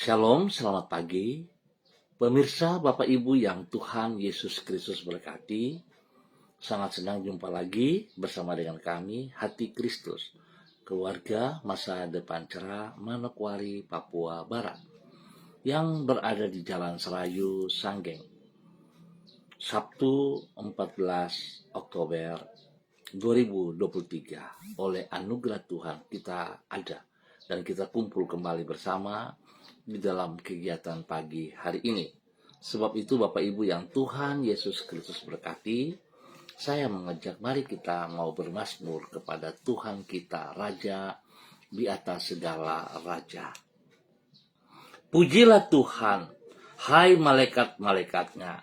Shalom, selamat pagi. Pemirsa, Bapak Ibu yang Tuhan Yesus Kristus berkati, sangat senang jumpa lagi bersama dengan kami, Hati Kristus, keluarga masa depan cerah Manokwari, Papua Barat, yang berada di Jalan Serayu, Sanggeng. Sabtu 14 Oktober 2023, oleh anugerah Tuhan kita ada dan kita kumpul kembali bersama di dalam kegiatan pagi hari ini. Sebab itu Bapak Ibu yang Tuhan Yesus Kristus berkati, saya mengajak mari kita mau bermazmur kepada Tuhan kita, Raja di atas segala raja. Pujilah Tuhan, hai malaikat-malaikatnya,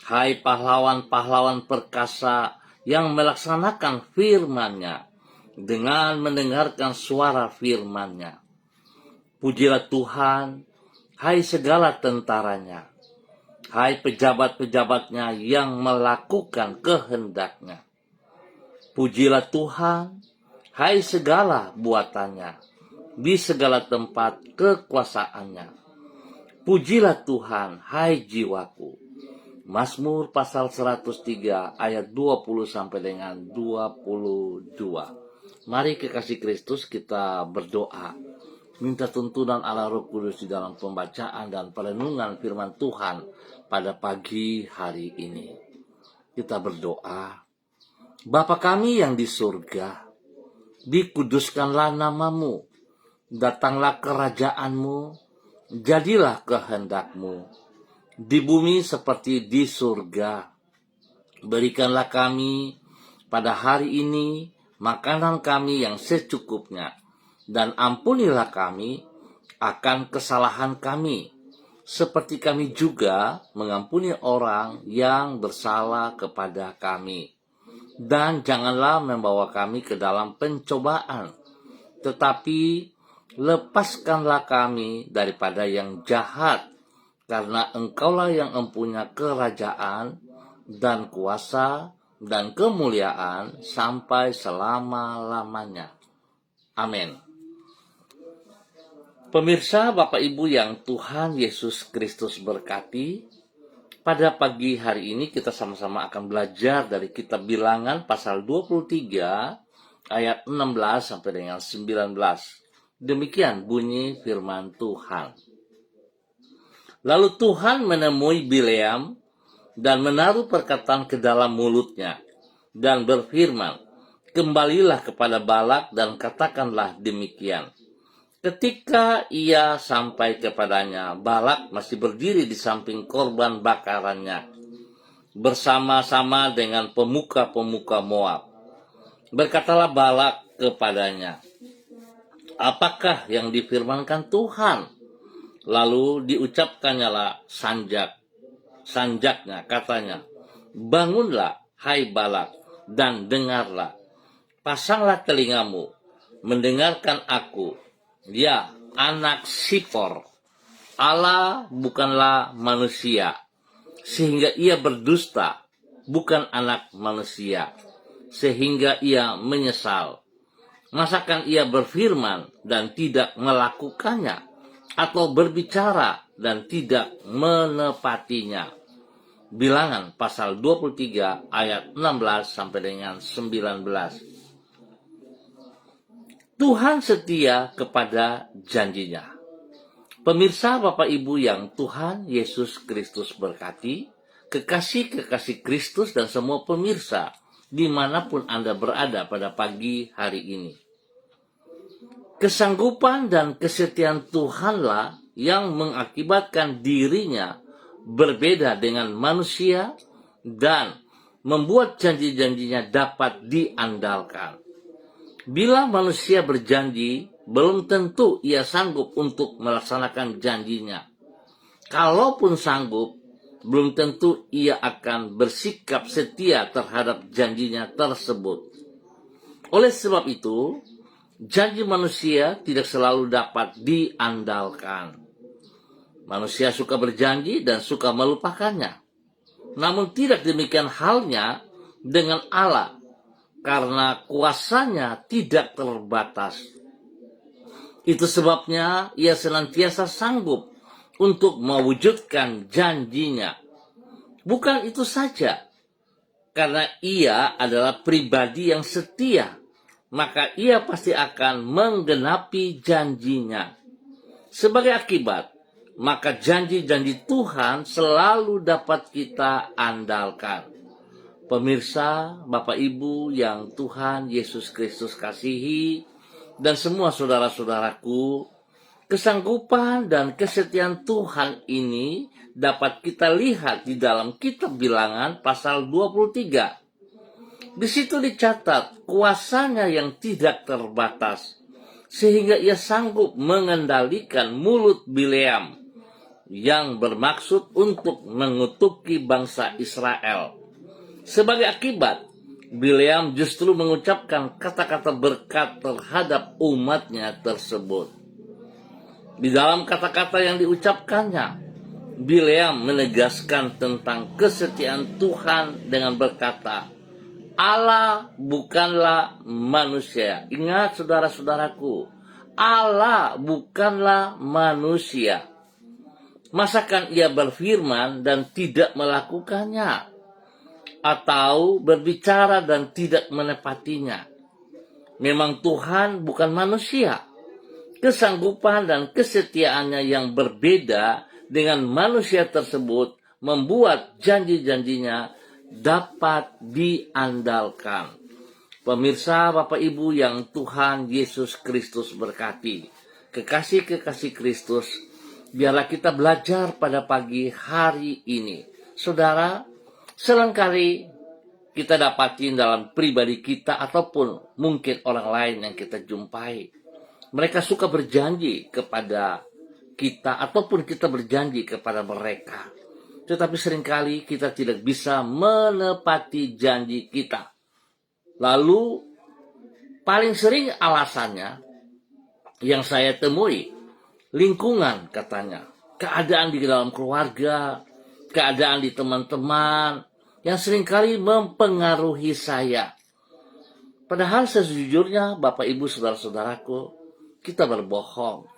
hai pahlawan-pahlawan perkasa yang melaksanakan firman-Nya dengan mendengarkan suara firman-Nya. Pujilah Tuhan, hai segala tentaranya, hai pejabat-pejabatnya yang melakukan kehendak-Nya. Pujilah Tuhan, hai segala buatannya, di segala tempat kekuasaan-Nya. Pujilah Tuhan, hai jiwaku. Mazmur pasal 103 ayat 20 sampai dengan 22. Mari kekasih Kristus kita berdoa. Minta tuntunan Allah Roh Kudus di dalam pembacaan dan perenungan firman Tuhan pada pagi hari ini. Kita berdoa. Bapa kami yang di surga, dikuduskanlah namamu, datanglah kerajaan-Mu, jadilah kehendak-Mu, di bumi seperti di surga. Berikanlah kami pada hari ini makanan kami yang secukupnya, dan ampunilah kami akan kesalahan kami, seperti kami juga mengampuni orang yang bersalah kepada kami. Dan janganlah membawa kami ke dalam pencobaan, tetapi lepaskanlah kami daripada yang jahat, karena Engkaulah yang mempunyai kerajaan dan kuasa dan kemuliaan sampai selama-lamanya. Amin. Pemirsa, Bapak Ibu yang Tuhan Yesus Kristus berkati, pada pagi hari ini kita sama-sama akan belajar dari kitab Bilangan pasal 23 ayat 16 sampai dengan 19. Demikian bunyi firman Tuhan. Lalu Tuhan menemui Bileam dan menaruh perkataan ke dalam mulutnya dan berfirman, kembalilah kepada Balak dan katakanlah demikian. Ketika ia sampai kepadanya, Balak masih berdiri di samping korban bakarannya, bersama-sama dengan pemuka-pemuka Moab. Berkatalah Balak kepadanya, apakah yang difirmankan Tuhan? Lalu diucapkannyalah sanjaknya, katanya, bangunlah hai Balak dan dengarlah, pasanglah telingamu, mendengarkan aku, ya anak Sipor. Allah bukanlah manusia, sehingga ia berdusta, bukan anak manusia, sehingga ia menyesal. Masakan ia berfirman dan tidak melakukannya, atau berbicara dan tidak menepatinya? Bilangan pasal 23 ayat 16 sampai dengan 19. Tuhan setia kepada janjinya. Pemirsa, Bapak Ibu yang Tuhan Yesus Kristus berkati, kekasih-kekasih Kristus dan semua pemirsa dimanapun Anda berada pada pagi hari ini. Kesanggupan dan kesetiaan Tuhanlah yang mengakibatkan dirinya berbeda dengan manusia dan membuat janji-janjinya dapat diandalkan. Bila manusia berjanji, belum tentu ia sanggup untuk melaksanakan janjinya. Kalaupun sanggup, belum tentu ia akan bersikap setia terhadap janjinya tersebut. Oleh sebab itu, janji manusia tidak selalu dapat diandalkan. Manusia suka berjanji dan suka melupakannya. Namun tidak demikian halnya dengan Allah, karena kuasanya tidak terbatas. Itu sebabnya ia senantiasa sanggup untuk mewujudkan janjinya. Bukan itu saja, karena ia adalah pribadi yang setia, maka ia pasti akan menggenapi janjinya. Sebagai akibat, maka janji-janji Tuhan selalu dapat kita andalkan. Pemirsa, Bapak Ibu yang Tuhan Yesus Kristus kasihi, dan semua saudara-saudaraku, kesanggupan dan kesetiaan Tuhan ini dapat kita lihat di dalam kitab Bilangan pasal 23. Di situ dicatat kuasanya yang tidak terbatas, sehingga ia sanggup mengendalikan mulut Bileam yang bermaksud untuk mengutuki bangsa Israel. Sebagai akibat, Bileam justru mengucapkan kata-kata berkat terhadap umatnya tersebut. Di dalam kata-kata yang diucapkannya, Bileam menegaskan tentang kesetiaan Tuhan dengan berkata, Allah bukanlah manusia. Ingat saudara-saudaraku, Allah bukanlah manusia. Masakan ia berfirman dan tidak melakukannya, atau berbicara dan tidak menepatinya? Memang Tuhan bukan manusia. Kesanggupan dan kesetiaannya yang berbeda dengan manusia tersebut membuat janji-janjinya dapat diandalkan. Pemirsa, Bapak Ibu yang Tuhan Yesus Kristus berkati, kekasih-kekasih Kristus, biarlah kita belajar pada pagi hari ini. Saudara, selengkali kita dapatin dalam pribadi kita ataupun mungkin orang lain yang kita jumpai. Mereka suka berjanji kepada kita ataupun kita berjanji kepada mereka. Tetapi seringkali kita tidak bisa menepati janji kita. Lalu paling sering alasannya yang saya temui, lingkungan katanya. Keadaan di dalam keluarga, keadaan di teman-teman yang seringkali mempengaruhi saya. Padahal sejujurnya Bapak Ibu saudara-saudaraku, kita berbohong.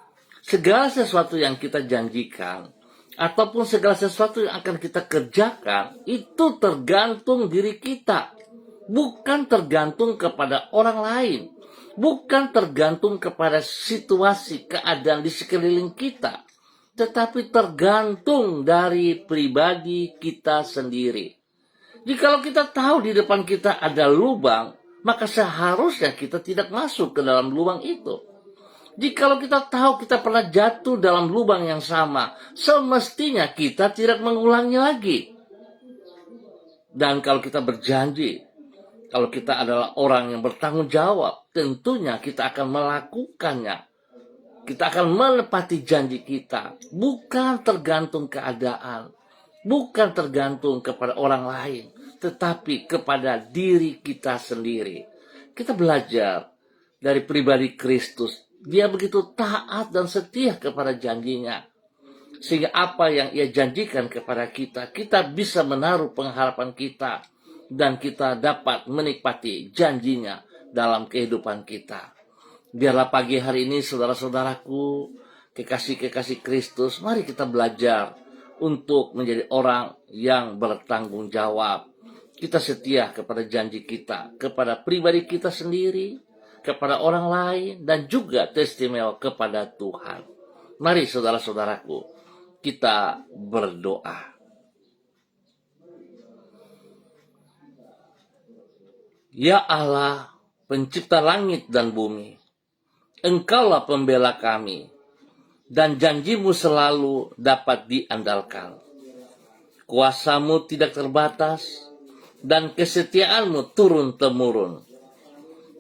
Segala sesuatu yang kita janjikan ataupun segala sesuatu yang akan kita kerjakan itu tergantung diri kita, bukan tergantung kepada orang lain, bukan tergantung kepada situasi keadaan di sekeliling kita, tetapi tergantung dari pribadi kita sendiri. Jikalau kita tahu di depan kita ada lubang, maka seharusnya kita tidak masuk ke dalam lubang itu. Jikalau kita tahu kita pernah jatuh dalam lubang yang sama, semestinya kita tidak mengulangi lagi. Dan kalau kita berjanji, kalau kita adalah orang yang bertanggung jawab, tentunya kita akan melakukannya. Kita akan menepati janji kita, bukan tergantung keadaan, bukan tergantung kepada orang lain, tetapi kepada diri kita sendiri. Kita belajar dari pribadi Kristus. Dia begitu taat dan setia kepada janjinya. Sehingga apa yang ia janjikan kepada kita, kita bisa menaruh pengharapan kita. Dan kita dapat menikmati janjinya dalam kehidupan kita. Biarlah pagi hari ini saudara-saudaraku, kekasih-kekasih Kristus, mari kita belajar untuk menjadi orang yang bertanggung jawab. Kita setia kepada janji kita, kepada pribadi kita sendiri, kepada orang lain, dan juga teristimewa kepada Tuhan. Mari saudara-saudaraku, kita berdoa. Ya Allah, pencipta langit dan bumi, Engkaulah pembela kami, dan janjimu selalu dapat diandalkan. Kuasamu tidak terbatas, dan kesetiaanmu turun-temurun.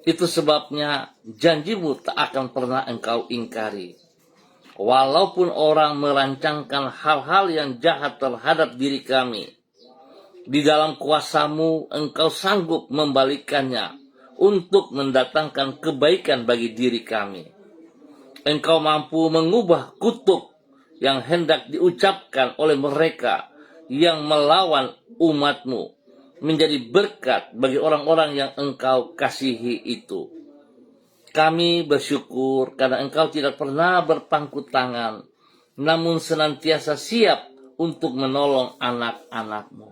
Itu sebabnya janjimu tak akan pernah Engkau ingkari. Walaupun orang merancangkan hal-hal yang jahat terhadap diri kami, di dalam kuasamu Engkau sanggup membalikkannya untuk mendatangkan kebaikan bagi diri kami. Engkau mampu mengubah kutuk yang hendak diucapkan oleh mereka yang melawan umat-Mu menjadi berkat bagi orang-orang yang Engkau kasihi itu. Kami bersyukur karena Engkau tidak pernah berpangku tangan namun senantiasa siap untuk menolong anak-anak-Mu.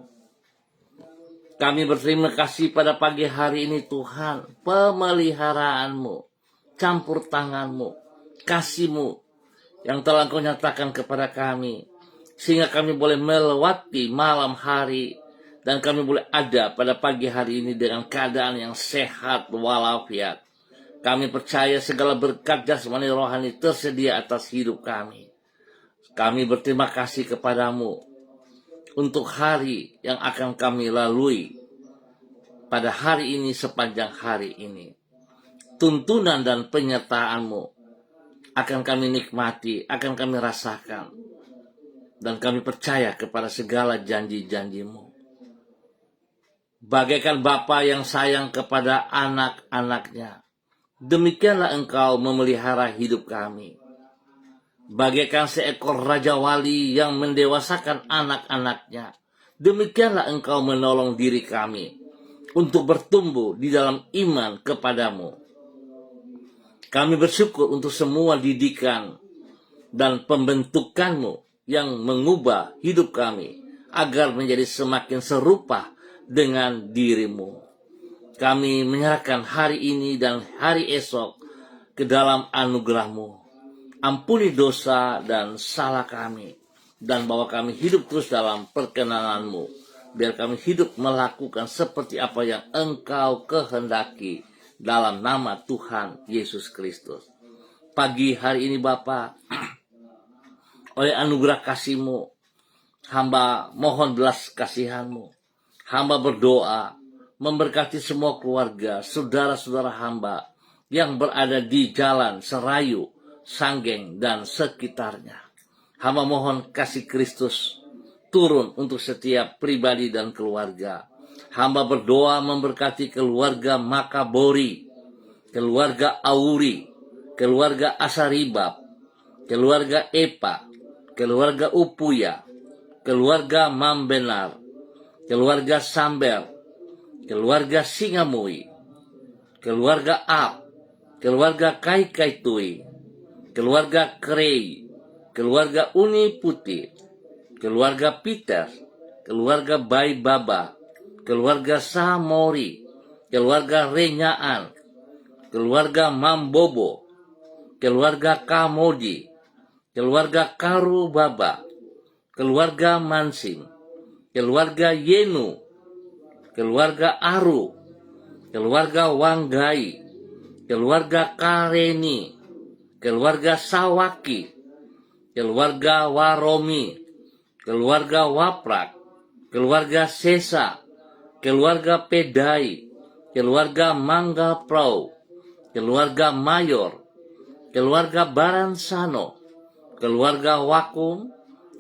Kami berterima kasih pada pagi hari ini Tuhan, pemeliharaan-Mu, campur tangan-Mu, kasih-Mu yang telah Engkau nyatakan kepada kami, sehingga kami boleh melewati malam hari, dan kami boleh ada pada pagi hari ini dengan keadaan yang sehat walafiat. Kami percaya segala berkat jasmani rohani tersedia atas hidup kami. Kami berterima kasih kepadamu untuk hari yang akan kami lalui pada hari ini sepanjang hari ini. Tuntunan dan penyertaan-Mu akan kami nikmati, akan kami rasakan. Dan kami percaya kepada segala janji-janji-Mu. Bagaikan Bapa yang sayang kepada anak-anaknya, demikianlah Engkau memelihara hidup kami. Bagaikan seekor Raja Wali yang mendewasakan anak-anaknya, demikianlah Engkau menolong diri kami untuk bertumbuh di dalam iman kepadamu. Kami bersyukur untuk semua didikan dan pembentukan-Mu yang mengubah hidup kami agar menjadi semakin serupa dengan diri-Mu. Kami menyerahkan hari ini dan hari esok ke dalam anugerah-Mu. Ampuni dosa dan salah kami, dan bawa kami hidup terus dalam perkenanan-Mu. Biar kami hidup melakukan seperti apa yang Engkau kehendaki dalam nama Tuhan Yesus Kristus. Pagi hari ini Bapa, oleh anugerah kasih-Mu, hamba mohon belas kasihan-Mu. Hamba berdoa, memberkati semua keluarga, saudara-saudara hamba yang berada di jalan Serayu, Sanggeng, dan sekitarnya. Hamba mohon kasih Kristus turun untuk setiap pribadi dan keluarga. Hamba berdoa memberkati keluarga Makabori, keluarga Auri, keluarga Asaribab, keluarga Epa, keluarga Upuya, keluarga Mambenar, keluarga Samber, keluarga Singamui, keluarga Ab, keluarga Kai-Kaitui, keluarga Krei, keluarga Uni Putih, keluarga Peter, keluarga Bai Baba, keluarga Samori, keluarga Renyaan, keluarga Mambobo, keluarga Kamodi, keluarga Karu Baba, keluarga Mansing, keluarga Yenu, keluarga Aru, keluarga Wanggai, keluarga Kareni, keluarga Sawaki, keluarga Waromi, keluarga Waprak, keluarga Sesa, keluarga Pedai, keluarga Mangga Prau, keluarga Mayor, keluarga Baransano, keluarga Wakum,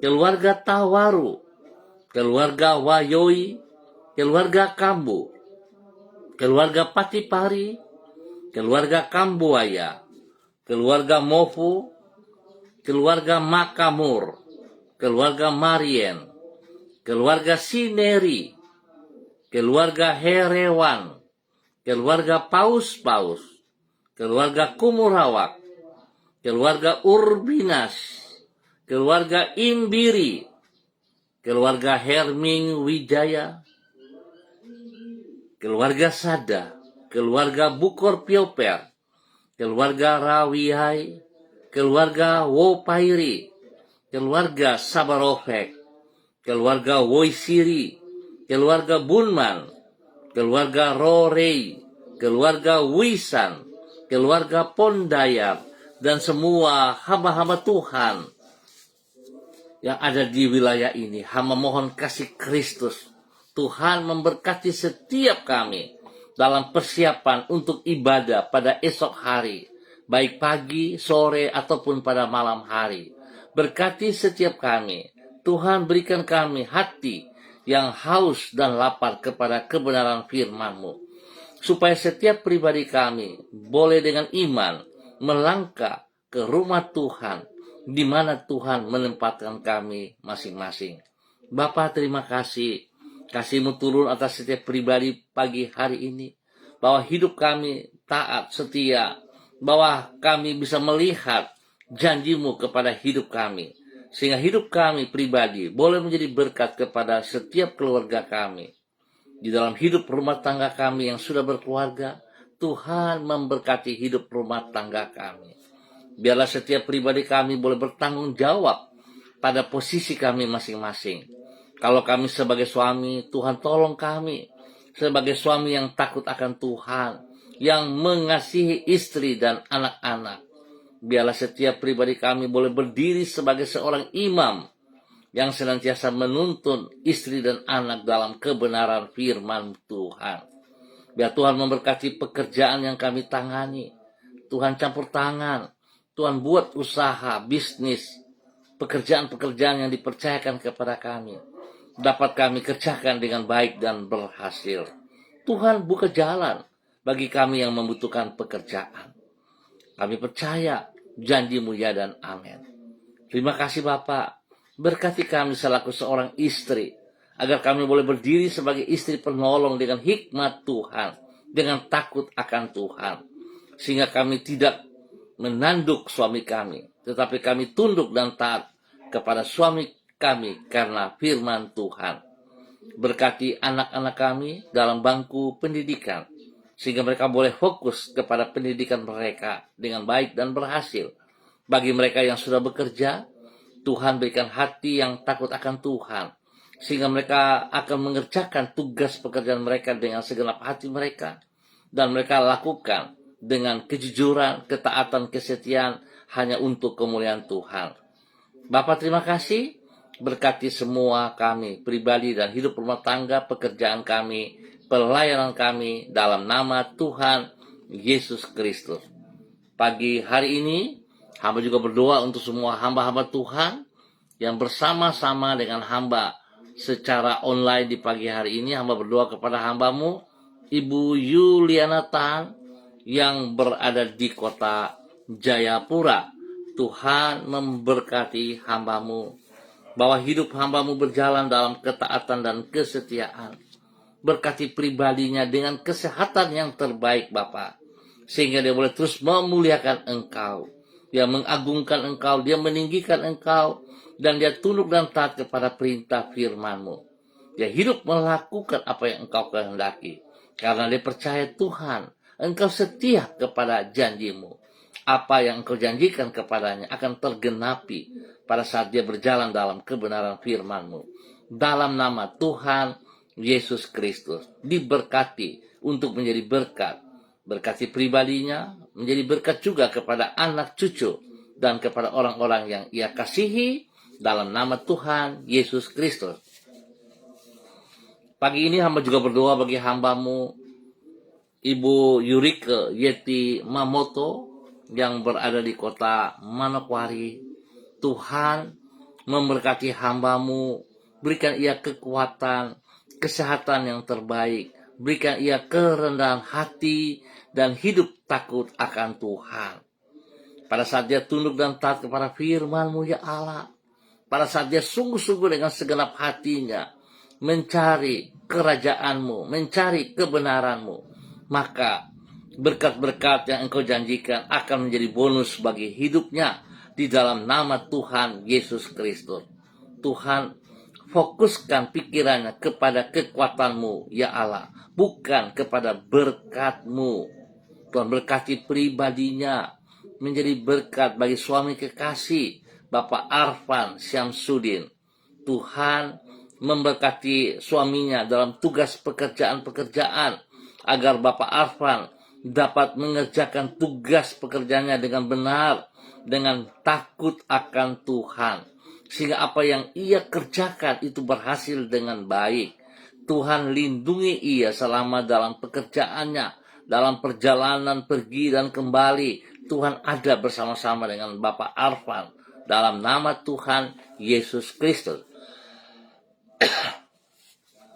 keluarga Tawaru, keluarga Wayoi, keluarga Kambu, keluarga Patipari, keluarga Kambuaya, keluarga Mofu, keluarga Makamur, keluarga Marien, keluarga Sineri, keluarga Herewan, keluarga Paus-Paus, keluarga Kumurawak, keluarga Urbinas, keluarga Imbiri, keluarga Herming Wijaya, keluarga Sada, keluarga Bukor Pioper, keluarga Rawihai, keluarga Wopairi, keluarga Sabarofek, keluarga Woisiri, keluarga Bunman, keluarga Rorei, keluarga Wisan, keluarga Pondayar, dan semua hamba-hamba Tuhan yang ada di wilayah ini. Hamba mohon kasih Kristus Tuhan memberkati setiap kami dalam persiapan untuk ibadah pada esok hari, baik pagi, sore, ataupun pada malam hari. Berkati setiap kami. Tuhan berikan kami hati yang haus dan lapar kepada kebenaran firman-Mu, supaya setiap pribadi kami boleh dengan iman melangkah ke rumah Tuhan, di mana Tuhan menempatkan kami masing-masing. Bapa, terima kasih. Kasih-Mu turun atas setiap pribadi pagi hari ini, bahwa hidup kami taat, setia, bahwa kami bisa melihat janji-Mu kepada hidup kami. sehingga hidup kami pribadi boleh menjadi berkat kepada setiap keluarga kami. Di dalam hidup rumah tangga kami yang sudah berkeluarga, Tuhan memberkati hidup rumah tangga kami. Biarlah setiap pribadi kami boleh bertanggung jawab pada posisi kami masing-masing. Kalau kami sebagai suami, Tuhan tolong kami sebagai suami yang takut akan Tuhan, yang mengasihi istri dan anak-anak. Biarlah setiap pribadi kami boleh berdiri sebagai seorang imam yang senantiasa menuntun istri dan anak dalam kebenaran firman Tuhan. Biar Tuhan memberkati pekerjaan yang kami tangani. Tuhan campur tangan. Tuhan buat usaha, bisnis, pekerjaan-pekerjaan yang dipercayakan kepada kami dapat kami kerjakan dengan baik dan berhasil. Tuhan buka jalan bagi kami yang membutuhkan pekerjaan. Kami percaya janji-Mu ya dan amin. Terima kasih Bapak. Berkati kami selaku seorang istri, agar kami boleh berdiri sebagai istri penolong dengan hikmat Tuhan, dengan takut akan Tuhan, sehingga kami tidak menanduk suami kami, tetapi kami tunduk dan taat kepada suami kami karena firman Tuhan. Berkati anak-anak kami dalam bangku pendidikan, sehingga mereka boleh fokus kepada pendidikan mereka dengan baik dan berhasil. Bagi mereka yang sudah bekerja, Tuhan berikan hati yang takut akan Tuhan, sehingga mereka akan mengerjakan tugas pekerjaan mereka dengan segenap hati mereka, dan mereka lakukan dengan kejujuran, ketaatan, kesetiaan hanya untuk kemuliaan Tuhan. Bapak terima kasih, berkati semua kami, pribadi dan hidup rumah tangga, pekerjaan kami, pelayanan kami, dalam nama Tuhan Yesus Kristus. Pagi hari ini, hamba juga berdoa untuk semua hamba-hamba Tuhan yang bersama-sama dengan hamba secara online di pagi hari ini. Hamba berdoa kepada hambamu, Ibu Yuliana Tan, yang berada di kota Jayapura. Tuhan memberkati hambamu, bahwa hidup hambamu berjalan dalam ketaatan dan kesetiaan. Berkati pribadinya dengan kesehatan yang terbaik Bapak, sehingga dia boleh terus memuliakan Engkau. Dia mengagungkan Engkau, dia meninggikan Engkau, dan dia tunduk dan taat kepada perintah firman-Mu. Dia hidup melakukan apa yang Engkau kehendaki, karena dia percaya Tuhan, Engkau setia kepada janji-Mu. Apa yang Engkau janjikan kepadanya akan tergenapi pada saat dia berjalan dalam kebenaran firman-Mu. Dalam nama Tuhan Yesus Kristus, diberkati untuk menjadi berkat. Berkati pribadinya, menjadi berkat juga kepada anak cucu dan kepada orang-orang yang ia kasihi dalam nama Tuhan Yesus Kristus. Pagi ini hamba juga berdoa bagi hambamu, Ibu Yurike Yeti Mamoto, yang berada di kota Manokwari. Tuhan memberkati hambamu, berikan ia kekuatan, kesehatan yang terbaik, berikan ia kerendahan hati dan hidup takut akan Tuhan. Pada saat dia tunduk dan taat kepada firman-Mu ya Allah, pada saat dia sungguh-sungguh dengan segenap hatinya mencari kerajaan-Mu, mencari kebenaran-Mu, maka berkat-berkat yang Engkau janjikan akan menjadi bonus bagi hidupnya di dalam nama Tuhan Yesus Kristus. Tuhan, fokuskan pikirannya kepada kekuatan-Mu ya Allah, bukan kepada berkat-Mu. Tuhan berkati pribadinya, menjadi berkat bagi suami kekasih Bapak Arfan Syamsuddin. Tuhan memberkati suaminya dalam tugas pekerjaan-pekerjaan, agar Bapak Arfan dapat mengerjakan tugas pekerjaannya dengan benar, dengan takut akan Tuhan, sehingga apa yang ia kerjakan itu berhasil dengan baik. Tuhan lindungi ia selama dalam pekerjaannya, dalam perjalanan pergi dan kembali. Tuhan ada bersama-sama dengan Bapak Arfan dalam nama Tuhan Yesus Kristus.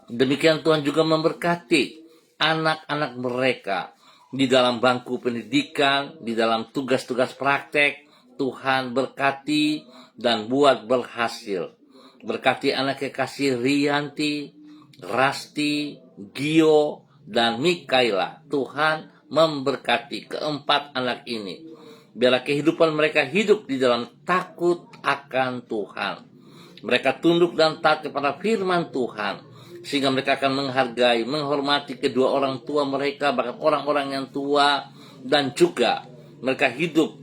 Demikian Tuhan juga memberkati anak-anak mereka di dalam bangku pendidikan, di dalam tugas-tugas praktek. Tuhan berkati dan buat berhasil. Berkati anak kekasih Rianti, Rasti, Gio, dan Mikaela. Tuhan memberkati keempat anak ini Biarlah kehidupan mereka hidup di dalam takut akan Tuhan. Mereka tunduk dan taat kepada firman Tuhan, sehingga mereka akan menghargai, menghormati kedua orang tua mereka, bahkan orang-orang yang tua, dan juga mereka hidup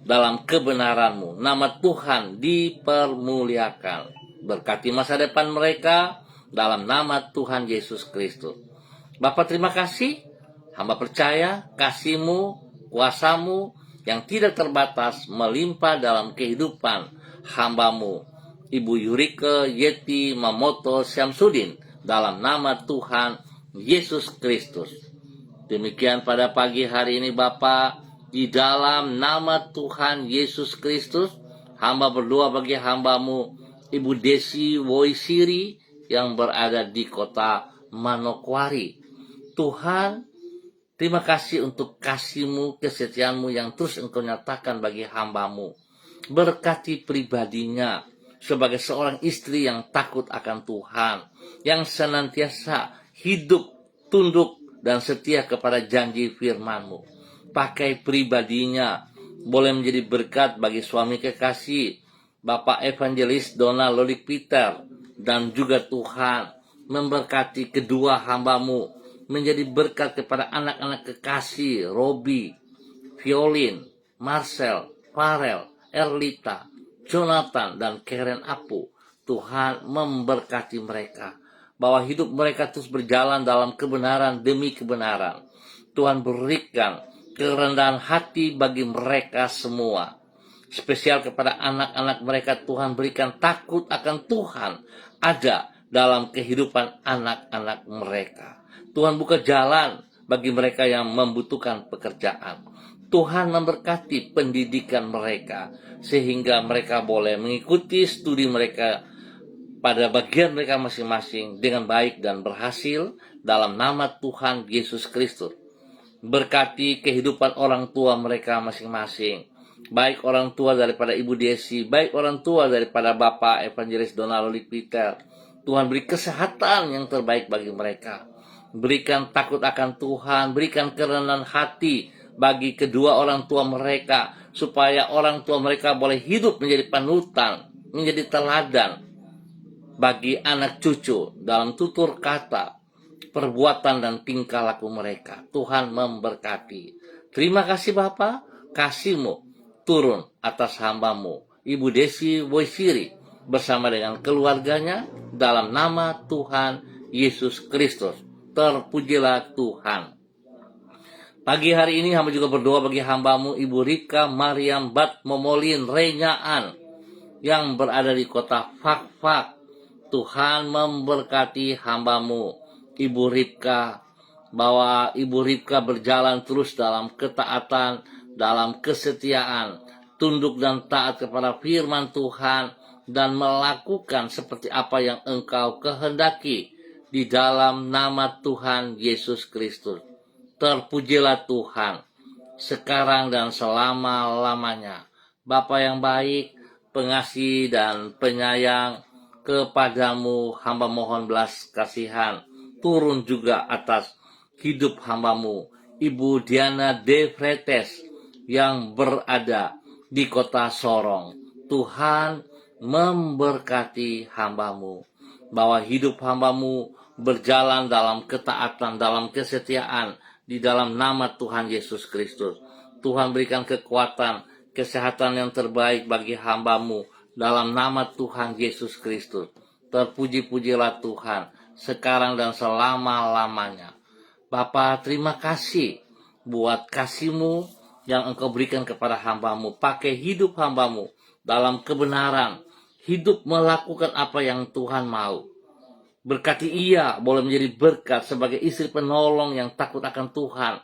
dalam kebenaran-Mu. Nama Tuhan dipermuliakan. Berkati masa depan mereka dalam nama Tuhan Yesus Kristus. Bapa, terima kasih. Hamba percaya kasih-Mu, kuasa-Mu yang tidak terbatas melimpah dalam kehidupan hamba-Mu, Ibu Yurike Yeti Mamoto Syamsuddin, dalam nama Tuhan Yesus Kristus. Demikian pada pagi hari ini Bapa, di dalam nama Tuhan Yesus Kristus, hamba berdoa bagi hamba-Mu, Ibu Desi Woisiri yang berada di kota Manokwari. Tuhan, terima kasih untuk kasih-Mu, kesetiaan-Mu yang terus Engkau nyatakan bagi hamba-Mu. Berkati pribadinya sebagai seorang istri yang takut akan Tuhan, yang senantiasa hidup, tunduk, dan setia kepada janji firman-Mu. Pakai pribadinya, boleh menjadi berkat bagi suami kekasih, Bapak Evangelis Donald Lolik Peter, dan juga Tuhan memberkati kedua hamba-Mu, menjadi berkat kepada anak-anak kekasih, Robi, Violin, Marcel, Farel, Erlita, Jonathan, dan Karen Apu. Tuhan memberkati mereka, bahwa hidup mereka terus berjalan dalam kebenaran demi kebenaran. Tuhan berikan kerendahan hati bagi mereka semua. Spesial kepada anak-anak mereka, Tuhan berikan takut akan Tuhan ada dalam kehidupan anak-anak mereka. Tuhan buka jalan bagi mereka yang membutuhkan pekerjaan. Tuhan memberkati pendidikan mereka, sehingga mereka boleh mengikuti studi mereka pada bagian mereka masing-masing dengan baik dan berhasil dalam nama Tuhan Yesus Kristus. Berkati kehidupan orang tua mereka masing-masing, baik orang tua daripada Ibu Desi, baik orang tua daripada Bapak Evangelis Donald Lolik Peter. Tuhan beri kesehatan yang terbaik bagi mereka. Berikan takut akan Tuhan, berikan kerendahan hati bagi kedua orang tua mereka, supaya orang tua mereka boleh hidup menjadi panutan, menjadi teladan bagi anak cucu dalam tutur kata, perbuatan, dan tingkah laku mereka. Tuhan memberkati. Terima kasih Bapa, kasih-Mu turun atas hamba-Mu, Ibu Desi Woisiri, bersama dengan keluarganya, dalam nama Tuhan Yesus Kristus. Terpujilah Tuhan. Pagi hari ini hamba juga berdoa bagi hamba-Mu, Ibu Rika Mariam Bat Momolin Renyaan, yang berada di kota Fakfak. Tuhan memberkati hamba-Mu, Ibu Rika, bahwa Ibu Rika berjalan terus dalam ketaatan, dalam kesetiaan, tunduk dan taat kepada firman Tuhan, dan melakukan seperti apa yang Engkau kehendaki di dalam nama Tuhan Yesus Kristus. Terpujilah Tuhan sekarang dan selama-lamanya. Bapa yang baik, pengasih dan penyayang, kepadamu hamba mohon belas kasihan turun juga atas hidup hamba-Mu, Ibu Diana De Fretes, yang berada di kota Sorong. Tuhan memberkati hamba-Mu, bahwa hidup hamba-Mu berjalan dalam ketaatan, dalam kesetiaan, di dalam nama Tuhan Yesus Kristus. Tuhan berikan kekuatan, kesehatan yang terbaik bagi hamba-Mu dalam nama Tuhan Yesus Kristus. Terpuji-pujilah Tuhan sekarang dan selama-lamanya. Bapa, terima kasih buat kasih-Mu yang Engkau berikan kepada hamba-Mu. Pakai hidup hamba-Mu dalam kebenaran, hidup melakukan apa yang Tuhan mau. Berkati ia boleh menjadi berkat sebagai istri penolong yang takut akan Tuhan,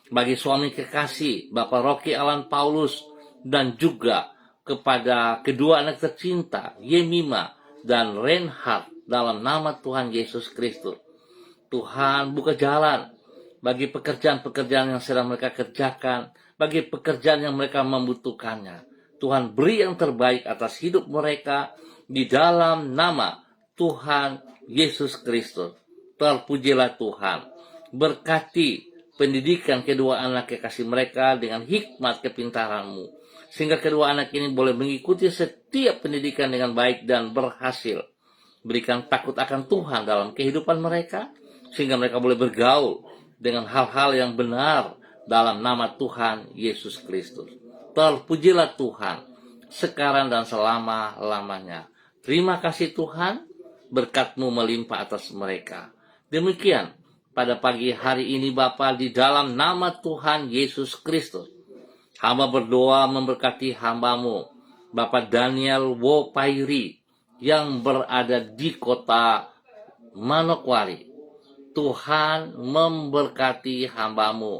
bagi suami kekasih Bapak Rocky Alan Paulus, dan juga kepada kedua anak tercinta Yemima dan Reinhard, dalam nama Tuhan Yesus Kristus. Tuhan buka jalan bagi pekerjaan-pekerjaan yang sedang mereka kerjakan, bagi pekerjaan yang mereka membutuhkannya. Tuhan beri yang terbaik atas hidup mereka di dalam nama Tuhan Yesus Kristus. Terpujilah Tuhan. Berkati pendidikan kedua anak kekasih mereka dengan hikmat kepintaran-Mu, sehingga kedua anak ini boleh mengikuti setiap pendidikan dengan baik dan berhasil. Berikan takut akan Tuhan dalam kehidupan mereka, sehingga mereka boleh bergaul dengan hal-hal yang benar dalam nama Tuhan Yesus Kristus. Terpujilah Tuhan sekarang dan selama-lamanya. Terima kasih Tuhan, berkat-Mu melimpah atas mereka. Demikian pada pagi hari ini Bapa, di dalam nama Tuhan Yesus Kristus, hamba berdoa memberkati hamba-Mu Bapak Daniel Wopairi yang berada di kota Manokwari. Tuhan memberkati hamba-Mu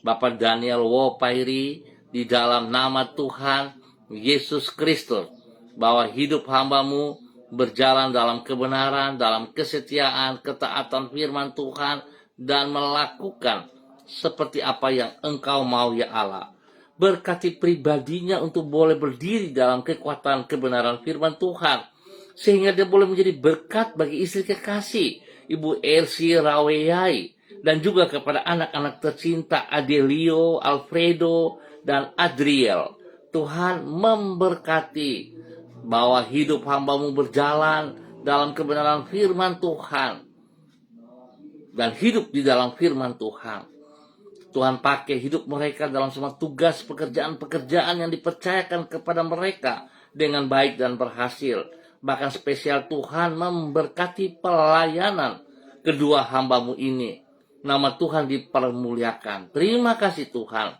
Bapak Daniel Wopairi di dalam nama Tuhan Yesus Kristus, bahwa hidup hamba-Mu berjalan dalam kebenaran, dalam kesetiaan, ketaatan firman Tuhan, dan melakukan seperti apa yang Engkau mau ya Allah. Berkati pribadinya untuk boleh berdiri dalam kekuatan kebenaran firman Tuhan, sehingga dia boleh menjadi berkat bagi istri kekasih Ibu Elsie Raweyai, dan juga kepada anak-anak tercinta Adelio, Alfredo, dan Adriel. Tuhan memberkati bahwa hidup hamba-Mu berjalan dalam kebenaran firman Tuhan dan hidup di dalam firman Tuhan. Tuhan pakai hidup mereka dalam semua tugas pekerjaan-pekerjaan yang dipercayakan kepada mereka dengan baik dan berhasil. Bahkan spesial Tuhan memberkati pelayanan kedua hamba-Mu ini. Nama Tuhan dipermuliakan. Terima kasih Tuhan.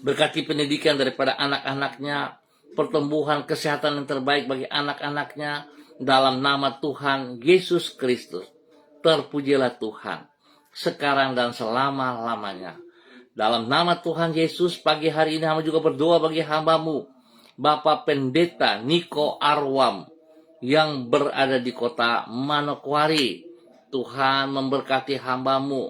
Berkati pendidikan daripada anak-anaknya, pertumbuhan kesehatan yang terbaik bagi anak-anaknya dalam nama Tuhan Yesus Kristus. Terpujilah Tuhan sekarang dan selama-lamanya. Dalam nama Tuhan Yesus, pagi hari ini hamba juga berdoa bagi hamba-Mu Bapak Pendeta Niko Arwam yang berada di kota Manokwari. Tuhan memberkati hamba-Mu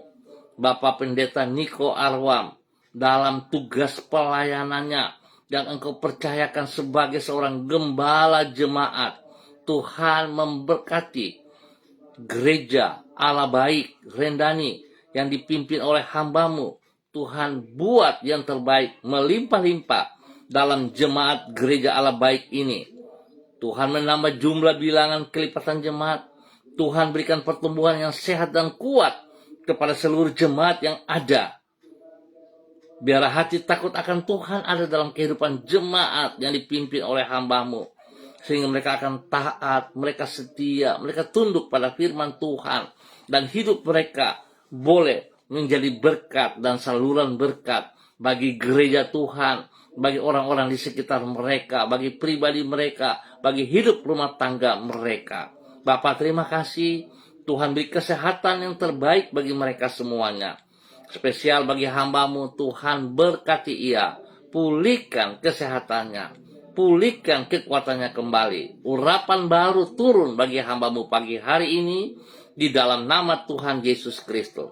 Bapak Pendeta Niko Arwam dalam tugas pelayanannya yang Engkau percayakan sebagai seorang gembala jemaat. Tuhan memberkati gereja Allah Baik Rendani yang dipimpin oleh hamba-Mu. Tuhan buat yang terbaik melimpah-limpah dalam jemaat gereja Allah Baik ini. Tuhan menambah jumlah bilangan kelipatan jemaat. Tuhan berikan pertumbuhan yang sehat dan kuat kepada seluruh jemaat yang ada. Biar hati takut akan Tuhan ada dalam kehidupan jemaat yang dipimpin oleh hamba-Mu. Sehingga mereka akan taat, mereka setia, mereka tunduk pada firman Tuhan. Dan hidup mereka boleh menjadi berkat dan saluran berkat bagi gereja Tuhan, bagi orang-orang di sekitar mereka, bagi pribadi mereka, bagi hidup rumah tangga mereka. Bapak terima kasih, Tuhan beri kesehatan yang terbaik bagi mereka semuanya. Spesial bagi hamba-Mu, Tuhan berkati ia, pulihkan kesehatannya, pulihkan kekuatannya kembali. Urapan baru turun bagi hamba-Mu pagi hari ini di dalam nama Tuhan Yesus Kristus.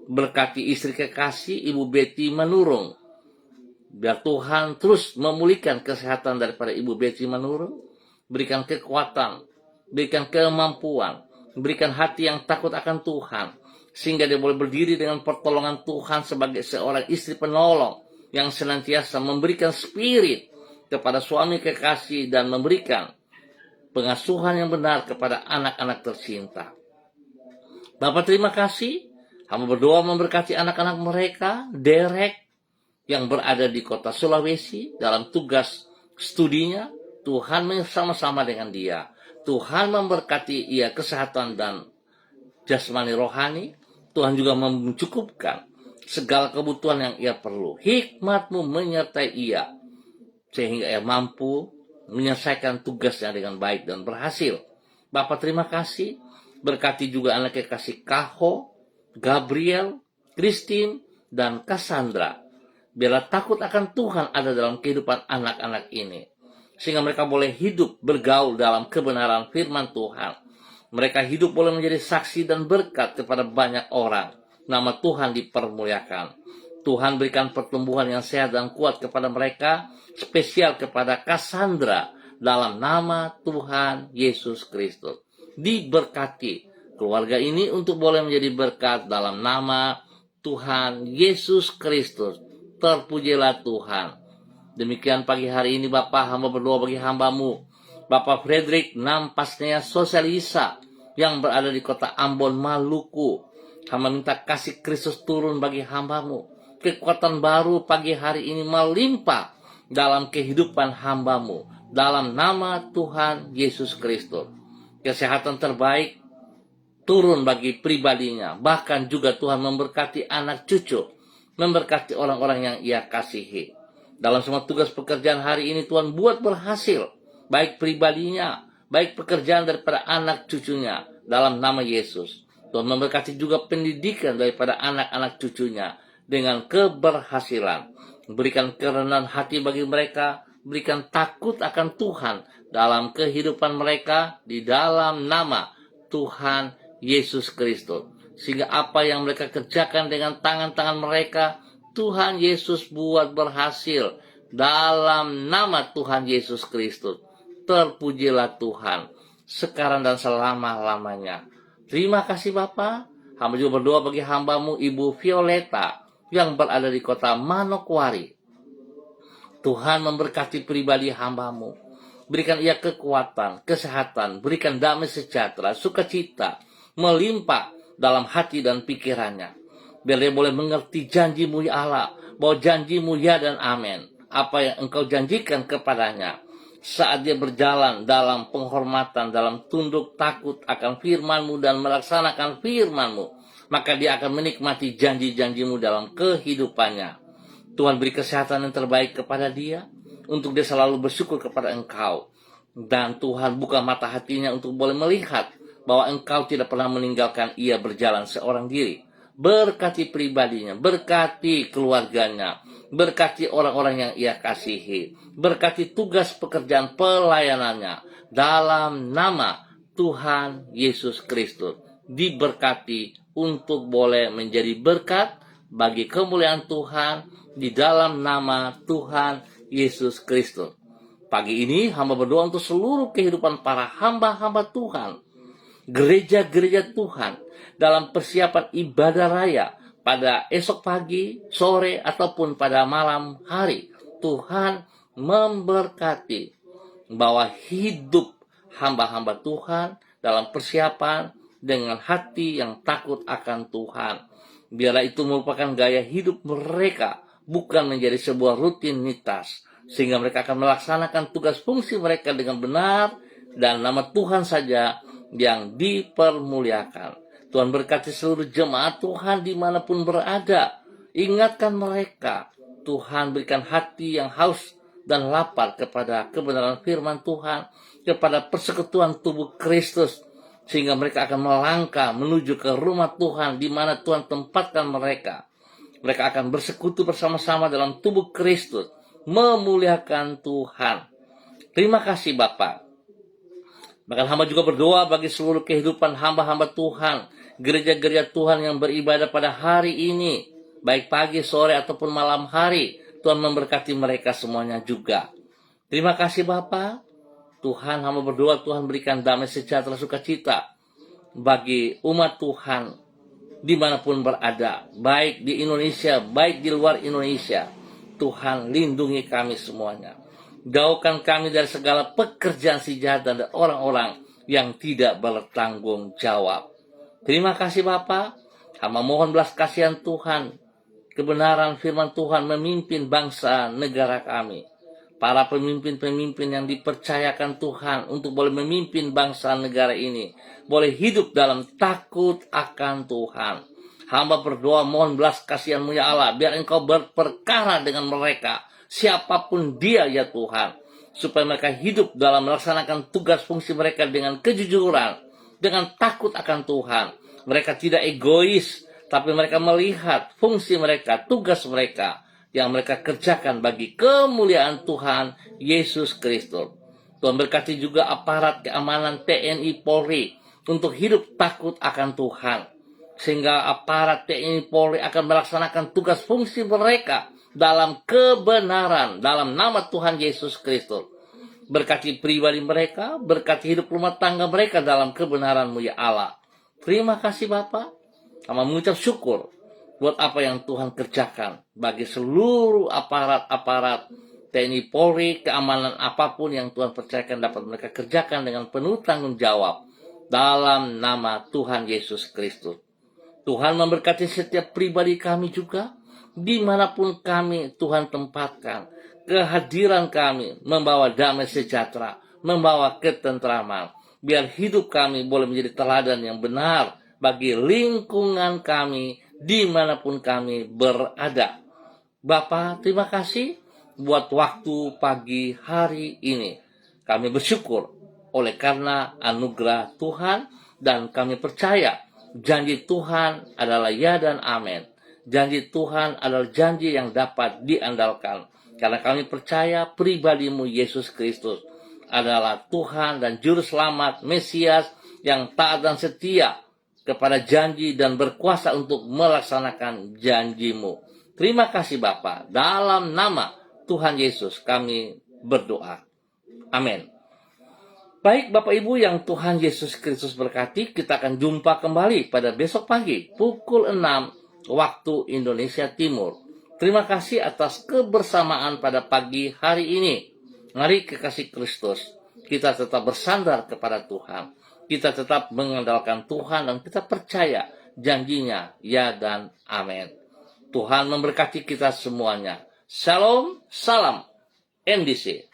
Berkati istri kekasih Ibu Betty Manurung. Biar Tuhan terus memulihkan kesehatan daripada Ibu Betty Manurung. Berikan kekuatan, berikan kemampuan, berikan hati yang takut akan Tuhan. Sehingga dia boleh berdiri dengan pertolongan Tuhan sebagai seorang istri penolong yang senantiasa memberikan spirit kepada suami kekasih dan memberikan pengasuhan yang benar kepada anak-anak tercinta. Bapak terima kasih. Hamba berdoa memberkati anak-anak mereka, Derek, yang berada di kota Sulawesi dalam tugas studinya. Tuhan bersama-sama dengan dia. Tuhan memberkati ia kesehatan dan jasmani rohani. Tuhan juga mencukupkan segala kebutuhan yang ia perlu. Hikmat-Mu menyertai ia, sehingga ia mampu menyelesaikan tugasnya dengan baik dan berhasil. Bapak terima kasih. Berkati juga anak kekasih Kaho, Gabriel, Christine, dan Cassandra. Biarlah takut akan Tuhan ada dalam kehidupan anak-anak ini. Sehingga mereka boleh hidup bergaul dalam kebenaran firman Tuhan. Mereka hidup boleh menjadi saksi dan berkat kepada banyak orang. Nama Tuhan dipermuliakan. Tuhan berikan pertumbuhan yang sehat dan kuat kepada mereka. Spesial kepada Cassandra dalam nama Tuhan Yesus Kristus. Diberkati keluarga ini untuk boleh menjadi berkat dalam nama Tuhan Yesus Kristus. Terpujilah Tuhan. Demikian pagi hari ini Bapak, hamba berdoa bagi hambamu, Bapak Frederick Nampasnya Sosialisa yang berada di kota Ambon, Maluku. Hamba minta kasih Kristus turun bagi hambamu. Kekuatan baru pagi hari ini melimpah dalam kehidupan hambamu. Dalam nama Tuhan Yesus Kristus. Kesehatan terbaik turun bagi pribadinya. Bahkan juga Tuhan memberkati anak cucu. Memberkati orang-orang yang ia kasihi. Dalam semua tugas pekerjaan hari ini Tuhan buat berhasil. Baik pribadinya, baik pekerjaan daripada anak cucunya. Dalam nama Yesus. Tuhan memberkati juga pendidikan daripada anak-anak cucunya. Dengan keberhasilan. Berikan kerendahan hati bagi mereka. Berikan takut akan Tuhan. Dalam kehidupan mereka. Di dalam nama Tuhan Yesus Kristus. Sehingga apa yang mereka kerjakan dengan tangan-tangan mereka, Tuhan Yesus buat berhasil. Dalam nama Tuhan Yesus Kristus. Terpujilah Tuhan. Sekarang dan selama-lamanya. Terima kasih Bapa. Hamba juga berdoa bagi hambamu Ibu Violeta. Yang berada di kota Manokwari. Tuhan memberkati pribadi hambamu. Berikan ia kekuatan, kesehatan. Berikan damai sejahtera, sukacita. Melimpah dalam hati dan pikirannya. Biar dia boleh mengerti janjimu ya Allah. Bahwa janjimu ya dan amin. Apa yang engkau janjikan kepadanya. Saat dia berjalan dalam penghormatan, dalam tunduk takut akan firman-Mu dan melaksanakan firman-Mu. Maka dia akan menikmati janji-janjimu dalam kehidupannya. Tuhan beri kesehatan yang terbaik kepada dia. Untuk dia selalu bersyukur kepada Engkau. Dan Tuhan buka mata hatinya untuk boleh melihat bahwa Engkau tidak pernah meninggalkan ia berjalan seorang diri. Berkati pribadinya, berkati keluarganya, berkati orang-orang yang ia kasihi, berkati tugas pekerjaan pelayanannya. Dalam nama Tuhan Yesus Kristus. Diberkati untuk boleh menjadi berkat bagi kemuliaan Tuhan di dalam nama Tuhan Yesus Kristus. Pagi ini hamba berdoa untuk seluruh kehidupan para hamba-hamba Tuhan. Gereja-gereja Tuhan dalam persiapan ibadah raya pada esok pagi, sore, ataupun pada malam hari. Tuhan memberkati bahwa hidup hamba-hamba Tuhan dalam persiapan dengan hati yang takut akan Tuhan. Biarlah itu merupakan gaya hidup mereka, bukan menjadi sebuah rutinitas. Sehingga mereka akan melaksanakan tugas fungsi mereka dengan benar, dan nama Tuhan saja yang dipermuliakan. Tuhan berkati seluruh jemaat Tuhan dimanapun berada. Ingatkan mereka. Tuhan berikan hati yang haus dan lapar kepada kebenaran firman Tuhan, kepada persekutuan tubuh Kristus, sehingga mereka akan melangkah menuju ke rumah Tuhan di mana Tuhan tempatkan mereka. Mereka akan bersekutu bersama-sama dalam tubuh Kristus, memuliakan Tuhan. Terima kasih Bapak. Bahkan hamba juga berdoa bagi seluruh kehidupan hamba-hamba Tuhan, gereja-gereja Tuhan yang beribadah pada hari ini, baik pagi, sore, ataupun malam hari. Tuhan memberkati mereka semuanya juga. Terima kasih Bapak. Tuhan, hamba berdoa Tuhan berikan damai sejahtera sukacita bagi umat Tuhan dimanapun berada, baik di Indonesia, baik di luar Indonesia. Tuhan lindungi kami semuanya. Jauhkan kami dari segala pekerjaan si jahat dan orang-orang yang tidak bertanggung jawab. Terima kasih Bapa. Hamba mohon belas kasihan Tuhan, kebenaran firman Tuhan memimpin bangsa negara kami. Para pemimpin-pemimpin yang dipercayakan Tuhan untuk boleh memimpin bangsa negara ini, boleh hidup dalam takut akan Tuhan. Hamba berdoa mohon belas kasihan-Mu ya Allah, biar Engkau berperkara dengan mereka, siapapun dia ya Tuhan, supaya mereka hidup dalam melaksanakan tugas fungsi mereka dengan kejujuran, dengan takut akan Tuhan. Mereka tidak egois, tapi mereka melihat fungsi mereka, tugas mereka, yang mereka kerjakan bagi kemuliaan Tuhan Yesus Kristus. Tuhan berkati juga aparat keamanan TNI Polri untuk hidup takut akan Tuhan. Sehingga aparat TNI Polri akan melaksanakan tugas fungsi mereka dalam kebenaran, dalam nama Tuhan Yesus Kristus. Berkati pribadi mereka, berkati hidup rumah tangga mereka dalam kebenaran-Mu ya Allah. Terima kasih Bapa. Kami mengucap syukur buat apa yang Tuhan kerjakan bagi seluruh aparat-aparat TNI Polri, keamanan apapun yang Tuhan percayakan dapat mereka kerjakan dengan penuh tanggung jawab dalam nama Tuhan Yesus Kristus. Tuhan memberkati setiap pribadi kami juga, dimanapun kami Tuhan tempatkan. Kehadiran kami membawa damai sejahtera, membawa ketentraman. Biar hidup kami boleh menjadi teladan yang benar bagi lingkungan kami, dimanapun kami berada. Bapa, terima kasih buat waktu pagi hari ini. Kami bersyukur oleh karena anugerah Tuhan, dan kami percaya janji Tuhan adalah ya dan amin. Janji Tuhan adalah janji yang dapat diandalkan. Karena kami percaya pribadi-Mu Yesus Kristus adalah Tuhan dan Juru Selamat Mesias yang taat dan setia kepada janji dan berkuasa untuk melaksanakan janji-Mu. Terima kasih Bapa. Dalam nama Tuhan Yesus kami berdoa. Amin. Baik Bapak Ibu yang Tuhan Yesus Kristus berkati, kita akan jumpa kembali pada besok pagi pukul 6 waktu Indonesia Timur. Terima kasih atas kebersamaan pada pagi hari ini. Mari kekasih Kristus, kita tetap bersandar kepada Tuhan. Kita tetap mengandalkan Tuhan dan kita percaya janjinya ya dan amin. Tuhan memberkati kita semuanya. Shalom, salam, NDC.